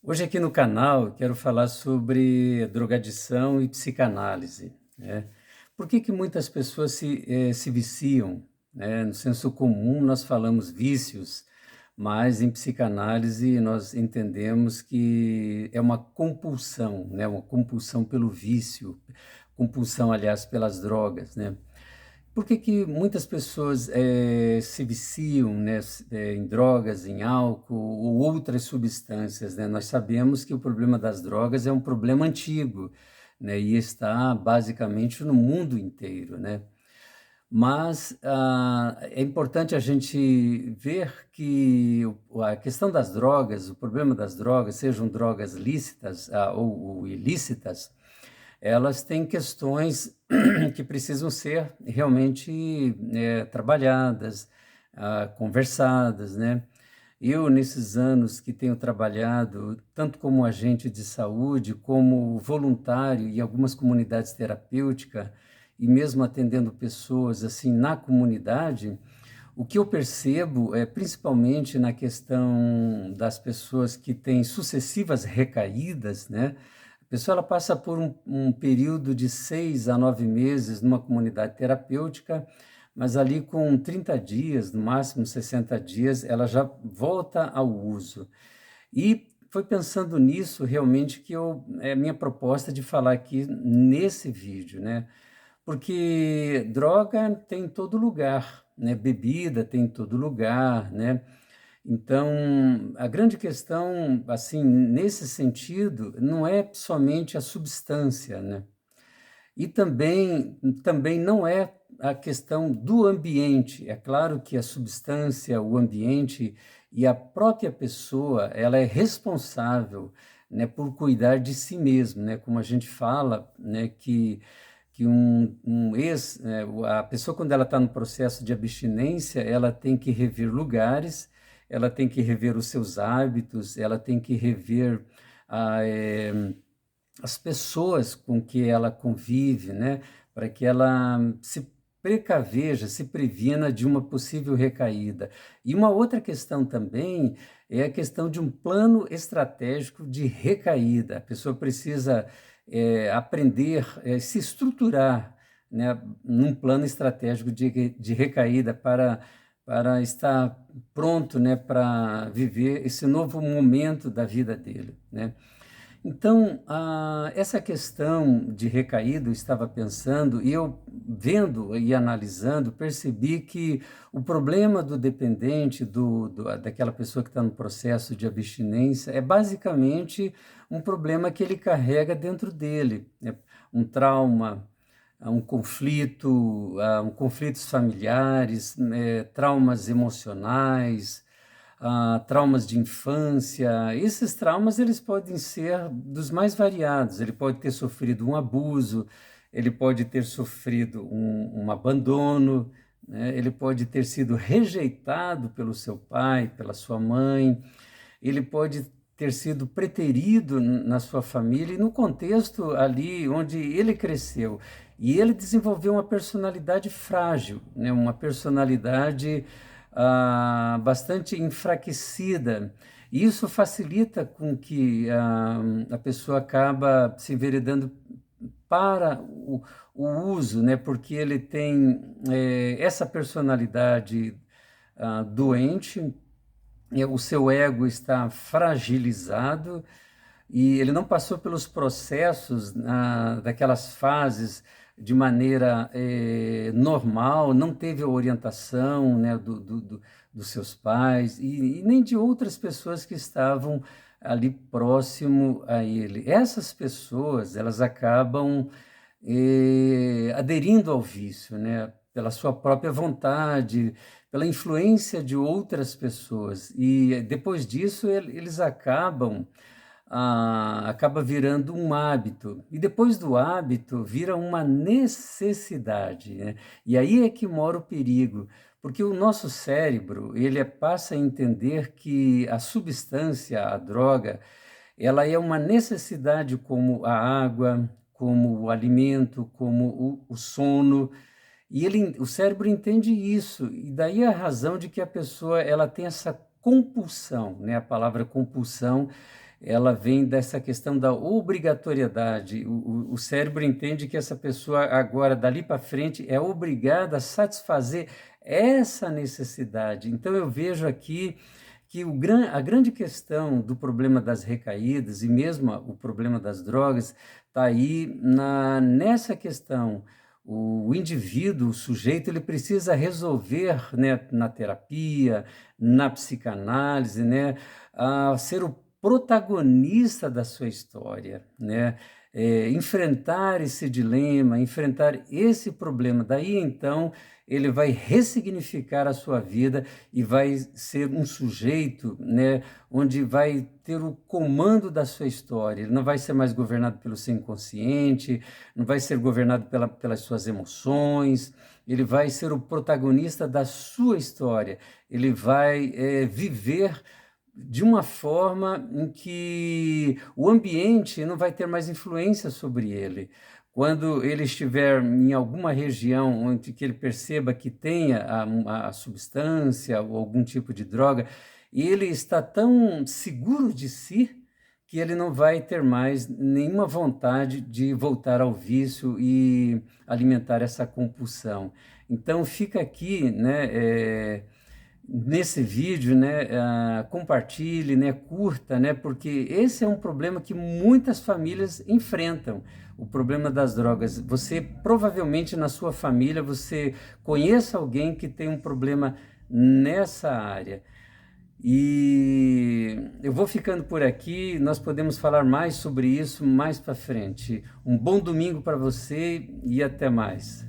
Hoje aqui no canal eu quero falar sobre drogadição e psicanálise, né. Por que que muitas pessoas se viciam, né? No senso comum nós falamos vícios, mas em psicanálise nós entendemos que é uma compulsão, né, uma compulsão pelo vício, compulsão aliás pelas drogas, né. Por que que muitas pessoas, se viciam, né, em drogas, em álcool ou outras substâncias, né? Nós sabemos que o problema das drogas é um problema antigo, né, e está basicamente no mundo inteiro, né. Mas, é importante a gente ver que a questão das drogas, o problema das drogas, sejam drogas lícitas, ou ilícitas, elas têm questões que precisam ser realmente, trabalhadas, conversadas, né. Eu, nesses anos que tenho trabalhado, tanto como agente de saúde, como voluntário em algumas comunidades terapêuticas, e mesmo atendendo pessoas, assim, na comunidade, o que eu percebo é, principalmente na questão das pessoas que têm sucessivas recaídas, né, a pessoa ela passa por um período de 6 a 9 meses numa comunidade terapêutica, mas ali com 30 dias, no máximo 60 dias, ela já volta ao uso. E foi pensando nisso realmente que é minha proposta de falar aqui nesse vídeo, né. Porque droga tem em todo lugar, né, bebida tem em todo lugar, né. Então, a grande questão, assim, nesse sentido, não é somente a substância, né. E também não é a questão do ambiente. É claro que a substância, o ambiente e a própria pessoa, ela é responsável, né, por cuidar de si mesmo, né, como a gente fala, né, que um ex, a pessoa quando ela está no processo de abstinência, ela tem que rever lugares, ela tem que rever os seus hábitos, ela tem que rever, ah, eh as pessoas com que ela convive, né, para que ela se precaveja, se previna de uma possível recaída. E uma outra questão também é a questão de um plano estratégico de recaída. A pessoa precisa, aprender, se estruturar, né, num plano estratégico de recaída para estar pronto, né, para viver esse novo momento da vida dele, né. Então, essa questão de recaída, eu estava pensando, e eu vendo e analisando, percebi que o problema do dependente, daquela pessoa que está no processo de abstinência, é basicamente um problema que ele carrega dentro dele, né? Um trauma, um conflitos familiares, traumas emocionais, traumas de infância. Esses traumas eles podem ser dos mais variados. Ele pode ter sofrido um abuso, ele pode ter sofrido um abandono, né? Ele pode ter sido rejeitado pelo seu pai, pela sua mãe, ele pode ter sido preterido na sua família e no contexto ali onde ele cresceu. E ele desenvolveu uma personalidade frágil, né? Uma personalidade bastante enfraquecida. E isso facilita com que a pessoa acaba se enveredando para o uso, né? Porque ele tem essa personalidade doente, o seu ego está fragilizado e ele não passou pelos processos daquelas fases de maneira normal, não teve a orientação, né, dos seus pais e nem de outras pessoas que estavam ali próximo a ele. Essas pessoas, elas acabam aderindo ao vício, né, pela sua própria vontade, pela influência de outras pessoas. E depois disso eles acaba virando um hábito. E depois do hábito vira uma necessidade, né? E aí é que mora o perigo, porque o nosso cérebro, ele passa a entender que a substância, a droga, ela é uma necessidade como a água, como o alimento, como o sono, e o cérebro entende isso, e daí a razão de que a pessoa ela tem essa compulsão, né, a palavra compulsão, ela vem dessa questão da obrigatoriedade. O cérebro entende que essa pessoa agora, dali para frente, é obrigada a satisfazer essa necessidade. Então eu vejo aqui que a grande questão do problema das recaídas e mesmo o problema das drogas está aí nessa questão. O indivíduo, o sujeito, ele precisa resolver, né, na terapia, na psicanálise, né, ser o protagonista da sua história, né? Enfrentar esse dilema, enfrentar esse problema. Daí então ele vai ressignificar a sua vida e vai ser um sujeito, né, onde vai ter o comando da sua história. Ele não vai ser mais governado pelo seu inconsciente, não vai ser governado pelas suas emoções, ele vai ser o protagonista da sua história. Ele vai viver de uma forma em que o ambiente não vai ter mais influência sobre ele. Quando ele estiver em alguma região onde que ele perceba que tenha a substância ou algum tipo de droga, ele está tão seguro de si que ele não vai ter mais nenhuma vontade de voltar ao vício e alimentar essa compulsão. Então fica aqui, né, nesse vídeo, né, compartilhe, né, curta, né, porque esse é um problema que muitas famílias enfrentam, o problema das drogas. Você provavelmente na sua família você conheça alguém que tem um problema nessa área. E eu vou ficando por aqui, nós podemos falar mais sobre isso mais para frente. Um bom domingo para você e até mais.